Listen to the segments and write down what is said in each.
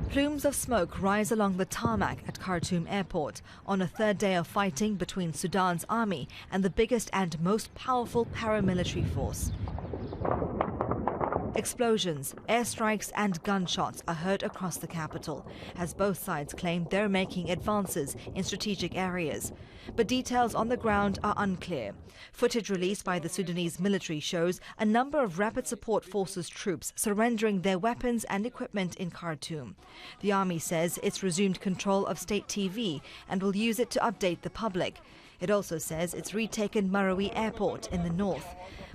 Plumes of smoke rise along the tarmac at Khartoum airport on a third day of fighting between Sudan's army and the biggest and most powerful paramilitary force. Explosions, airstrikes and gunshots are heard across the capital as both sides claim they're making advances in strategic areas. But details on the ground are unclear. Footage released by the Sudanese military shows a number of Rapid Support Forces troops surrendering their weapons and equipment in Khartoum. The army says it's resumed control of state TV and will use it to update the public. It also says it's retaken Marawi Airport in the north.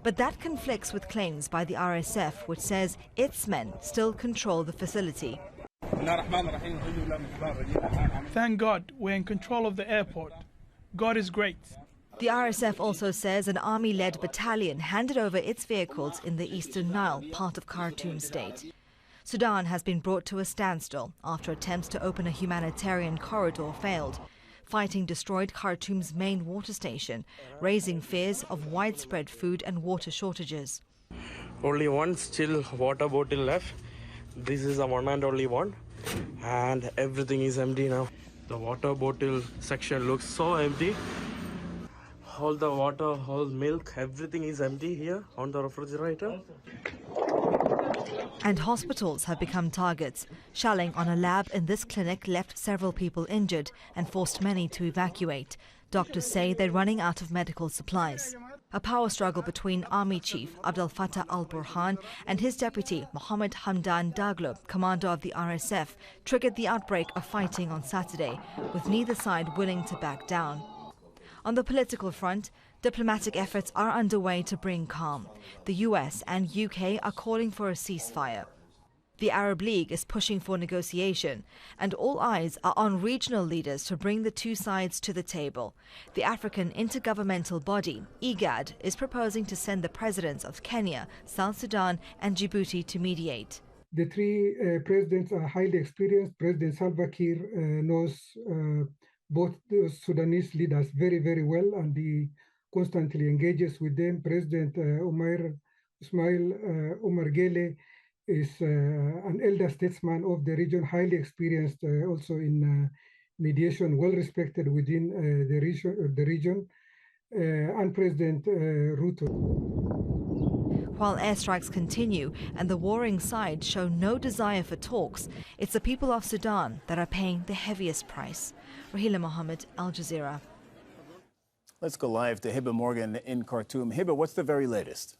But that conflicts with claims by the RSF, which says its men still control the facility. Thank God we're in control of the airport. God is great. The RSF also says an army-led battalion handed over its vehicles in the Eastern Nile, part of Khartoum state. Sudan has been brought to a standstill after attempts to open a humanitarian corridor failed. Fighting destroyed Khartoum's main water station, raising fears of widespread food and water shortages. Only one still water bottle left. This is the one and only one. And everything is empty now. The water bottle section looks so empty. All the water, all milk, everything is empty here on the refrigerator. And hospitals have become targets. Shelling on a lab in this clinic left several people injured and forced many to evacuate. Doctors say they're running out of medical supplies. A power struggle between Army Chief Abdel Fattah al-Burhan and his deputy Mahomed Daglo, commander of the RSF, triggered the outbreak of fighting on Saturday, with neither side willing to back down. On the political front, diplomatic efforts are underway to bring calm. The US and UK are calling for a ceasefire. The Arab League is pushing for negotiation, and all eyes are on regional leaders to bring the two sides to the table. The African Intergovernmental Body, IGAD, is proposing to send the presidents of Kenya, South Sudan and Djibouti to mediate. The three presidents are highly experienced. President Salva Kiir knows both the Sudanese leaders very, very well, and he constantly engages with them. President Ismail Omar Gele is an elder statesman of the region, highly experienced also in mediation, well respected within the region, and President Ruto. While airstrikes continue and the warring sides show no desire for talks, it's the people of Sudan that are paying the heaviest price. Raheela, Mahomed, Al Jazeera. Let's go live to Hiba Morgan in Khartoum. Hiba, what's the very latest?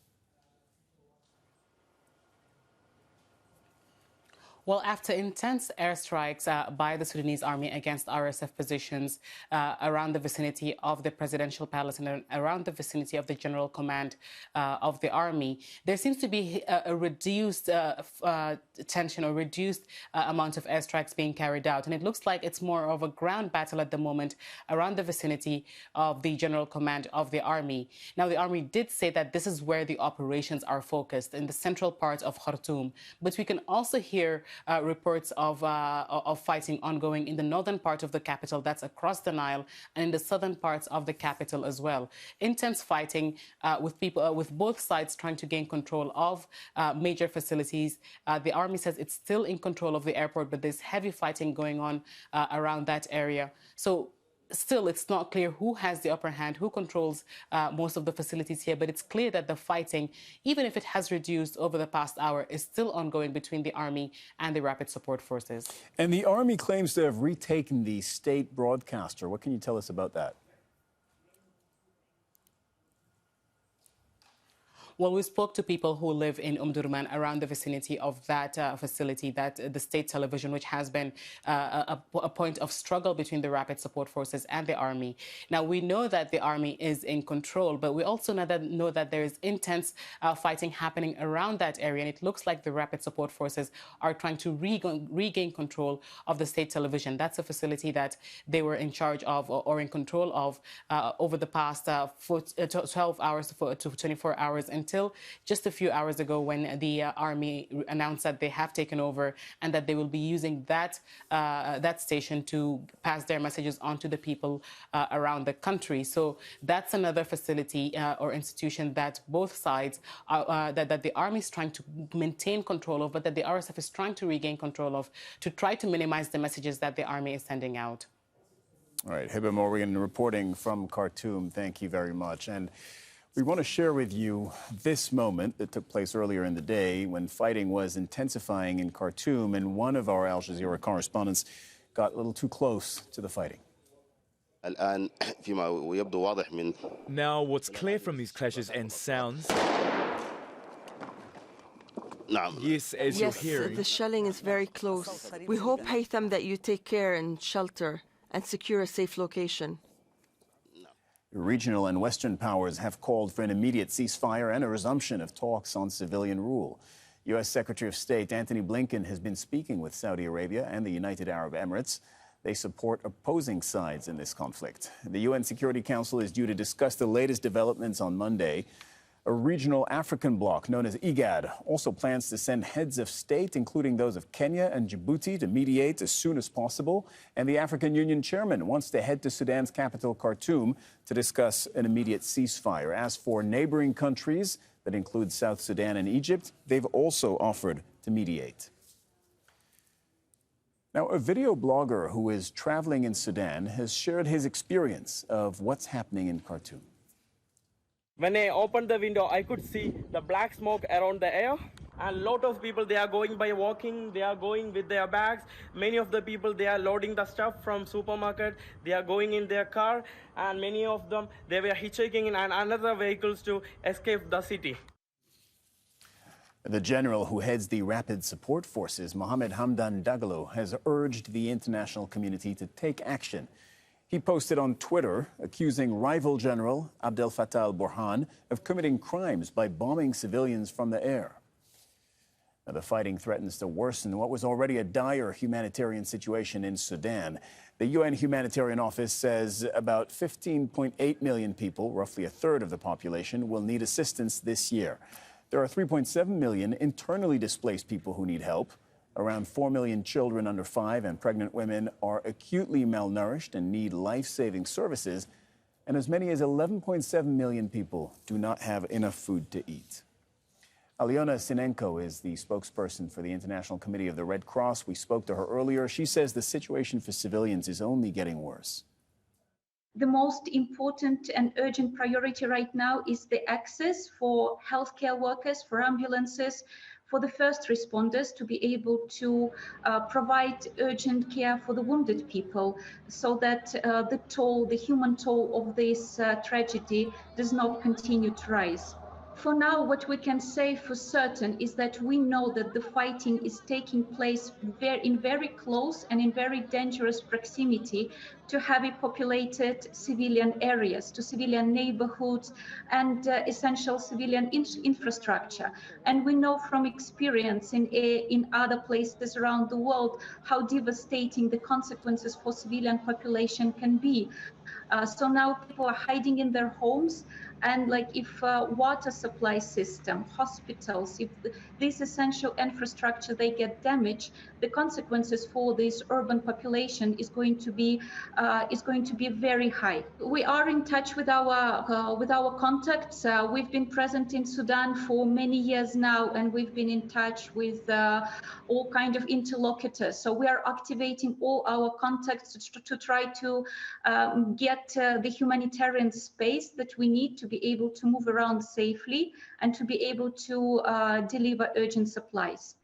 Well, after intense airstrikes by the Sudanese army against RSF positions around the vicinity of the presidential palace and around the vicinity of the general command of the army, there seems to be a reduced tension or reduced amount of airstrikes being carried out. And it looks like it's more of a ground battle at the moment around the vicinity of the general command of the army. Now, the army did say that this is where the operations are focused, in the central part of Khartoum. But we can also hear reports of fighting ongoing in the northern part of the capital, that's across the Nile, and in the southern parts of the capital as well. Intense fighting with both sides trying to gain control of major facilities. The army says it's still in control of the airport, but there's heavy fighting going on around that area. So still, it's not clear who has the upper hand, who controls most of the facilities here, but it's clear that the fighting, even if it has reduced over the past hour, is still ongoing between the army and the Rapid Support Forces. And the army claims to have retaken the state broadcaster. What can you tell us about that? Well, we spoke to people who live in Durman around the vicinity of that facility, the state television, which has been a point of struggle between the Rapid Support Forces and the army. Now, we know that the army is in control, but we also know that there is intense fighting happening around that area. And it looks like the Rapid Support Forces are trying to regain control of the state television. That's a facility that they were in charge of or in control of over the past 12 hours to 24 hours in until just a few hours ago when the army announced that they have taken over and that they will be using that station to pass their messages on to the people around the country. So that's another facility or institution that both sides, that the army is trying to maintain control of, but that the RSF is trying to regain control of, to try to minimize the messages that the army is sending out. All right, Hiba Morgan reporting from Khartoum. Thank you very much. And we want to share with you this moment that took place earlier in the day when fighting was intensifying in Khartoum, and one of our Al Jazeera correspondents got a little too close to the fighting. Now, what's clear from these clashes and sounds, yes, as you're hearing, the shelling is very close. We hope, Haytham, that you take care and shelter and secure a safe location. Regional and Western powers have called for an immediate ceasefire and a resumption of talks on civilian rule. U.S. Secretary of State Antony Blinken has been speaking with Saudi Arabia and the United Arab Emirates. They support opposing sides in this conflict. The UN Security Council is due to discuss the latest developments on Monday. A regional African bloc known as IGAD also plans to send heads of state, including those of Kenya and Djibouti, to mediate as soon as possible. And the African Union chairman wants to head to Sudan's capital, Khartoum, to discuss an immediate ceasefire. As for neighboring countries that include South Sudan and Egypt, they've also offered to mediate. Now, a video blogger who is traveling in Sudan has shared his experience of what's happening in Khartoum. When I opened the window, I could see the black smoke around the air. And a lot of people, they are going by walking, they are going with their bags. Many of the people, they are loading the stuff from supermarket. They are going in their car. And many of them, they were hitchhiking in another vehicles to escape the city. The general who heads the Rapid Support Forces, Mohammed Hamdan Dagalo, has urged the international community to take action. He posted on Twitter accusing rival General Abdel Fattah al-Burhan of committing crimes by bombing civilians from the air. Now, the fighting threatens to worsen what was already a dire humanitarian situation in Sudan. The UN Humanitarian Office says about 15.8 million people, roughly a third of the population, will need assistance this year. There are 3.7 million internally displaced people who need help. Around 4 million children under 5 and pregnant women are acutely malnourished and need life-saving services, and as many as 11.7 million people do not have enough food to eat. Aliona Sinenko is the spokesperson for the International Committee of the Red Cross. We spoke to her earlier. She says the situation for civilians is only getting worse. The most important and urgent priority right now is the access for healthcare workers, for ambulances, for the first responders to be able to provide urgent care for the wounded people, so that the human toll of this tragedy does not continue to rise. For now, what we can say for certain is that we know that the fighting is taking place in very close and in very dangerous proximity to heavily populated civilian areas, to civilian neighborhoods and essential civilian infrastructure. And we know from experience in other places around the world how devastating the consequences for civilian population can be. So now people are hiding in their homes, and if water supply system, hospitals, if this essential infrastructure, they get damaged, the consequences for this urban population is going to be very high. We are in touch with our contacts. We've been present in Sudan for many years now, and we've been in touch with all kind of interlocutors. So we are activating all our contacts to try to get the humanitarian space that we need to be able to move around safely and to be able to deliver urgent supplies.